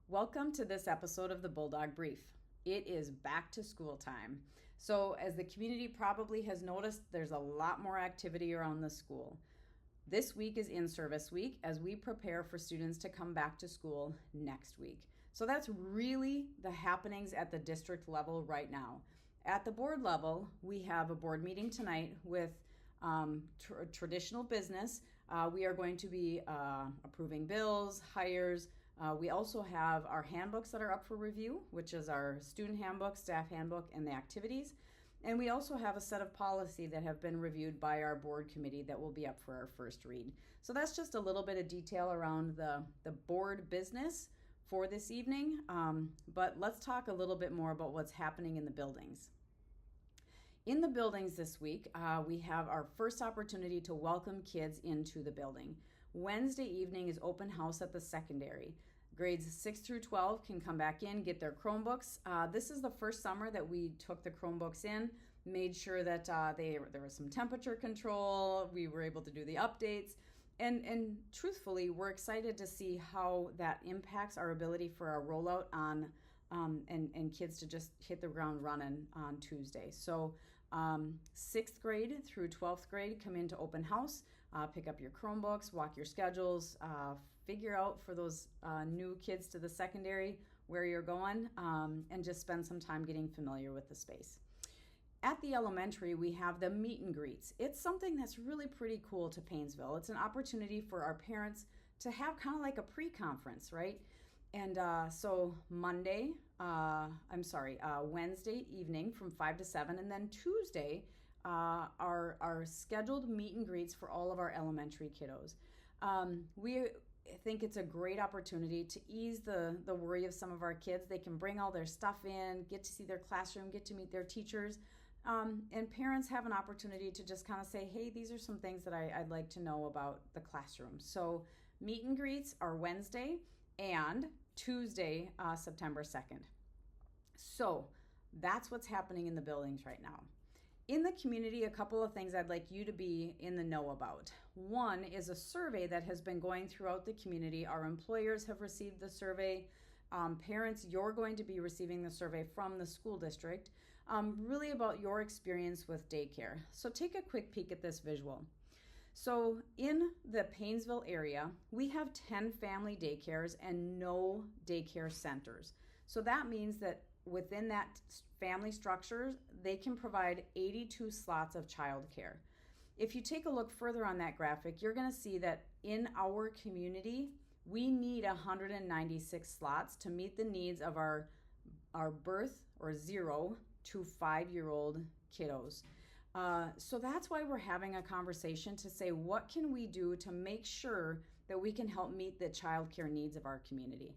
Welcome to this episode of the Bulldog Brief. It is back to school time. So, as the community probably has noticed, there's a lot more activity around the school. This week is in-service week as we prepare for students to come back to school next week. So that's really the happenings at the district level right now. At the board level, we have a board meeting tonight with traditional business. We are going to be approving bills, hires. We also have our handbooks that are up for review, which is our student handbook, staff handbook, and the activities. And we also have a set of policy that have been reviewed by our board committee that will be up for our first read. So that's just a little bit of detail around the board business for this evening. But let's talk a little bit more about what's happening in the buildings. In the buildings this week, we have our first opportunity to welcome kids into the building. Wednesday evening is open house at the secondary. Grades 6 through 12 can come back in, get their Chromebooks. This is the first summer that we took the Chromebooks in, made sure that there was some temperature control, we were able to do the updates, and truthfully, we're excited to see how that impacts our ability for our rollout on and kids to just hit the ground running on Tuesday. So 6th grade through 12th grade come into open house, pick up your Chromebooks, walk your schedules, figure out for those new kids to the secondary where you're going, and just spend some time getting familiar with the space. At the elementary, we have the meet and greets. It's something that's really pretty cool to Painesville. It's an opportunity for our parents to have kind of like a pre-conference, right? And so Wednesday evening from 5 to 7, and then Tuesday are scheduled meet and greets for all of our elementary kiddos. We think it's a great opportunity to ease the worry of some of our kids. They can bring all their stuff in, get to see their classroom, get to meet their teachers, and parents have an opportunity to just kind of say, hey, these are some things that I'd like to know about the classroom. So meet and greets are Wednesday and Tuesday, September 2nd. So that's what's happening in the buildings right now. In the community, a couple of things I'd like you to be in the know about. One is a survey that has been going throughout the community. Our employers have received the survey. Parents, you're going to be receiving the survey from the school district, really about your experience with daycare. So take a quick peek at this visual. So in the Painesville area, we have 10 family daycares and no daycare centers. So that means that within that family structure, they can provide 82 slots of childcare. If you take a look further on that graphic, you're going to see that in our community, we need 196 slots to meet the needs of our birth or 0 to 5-year-old kiddos. So that's why we're having a conversation to say, what can we do to make sure that we can help meet the childcare needs of our community?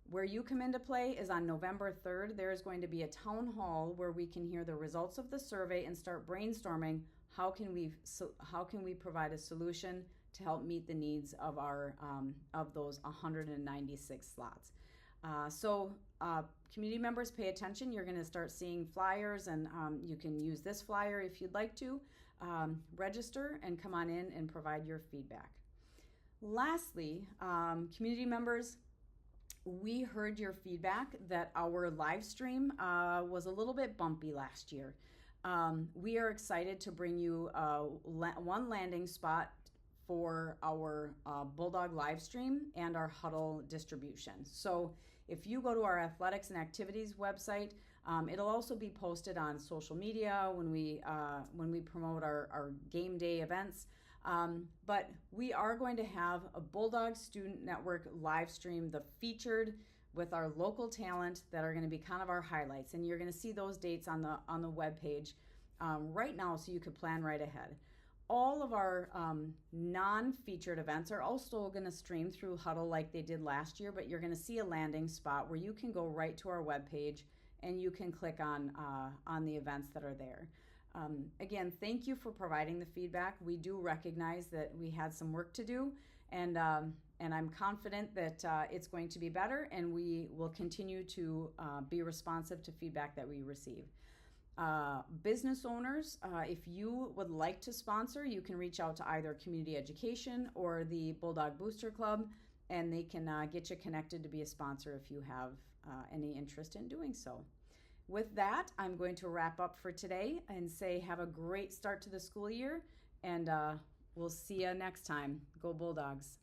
Where you come into play is on November 3rd. There is going to be a town hall where we can hear the results of the survey and start brainstorming how can we provide a solution to help meet the needs of of those 196 slots. So community members, pay attention. You're going to start seeing flyers, and you can use this flyer if you'd like to. Register and come on in and provide your feedback. Lastly, community members, we heard your feedback that our live stream was a little bit bumpy last year. We are excited to bring you one landing spot for our Bulldog live stream and our huddle distribution. So if you go to our athletics and activities website, it'll also be posted on social media when we promote our game day events. But we are going to have a Bulldog Student Network live stream, the featured with our local talent that are going to be kind of our highlights. And you're going to see those dates on the webpage right now, so you could plan right ahead. All of our non-featured events are also going to stream through Huddle like they did last year, but you're going to see a landing spot where you can go right to our webpage and you can click on the events that are there. Again, thank you for providing the feedback. We do recognize that we had some work to do, and I'm confident that it's going to be better, and we will continue to be responsive to feedback that we receive. Business owners, if you would like to sponsor, you can reach out to either Community Education or the Bulldog Booster Club and they can get you connected to be a sponsor if you have any interest in doing so. With that, I'm going to wrap up for today and say have a great start to the school year, and we'll see you next time. Go Bulldogs.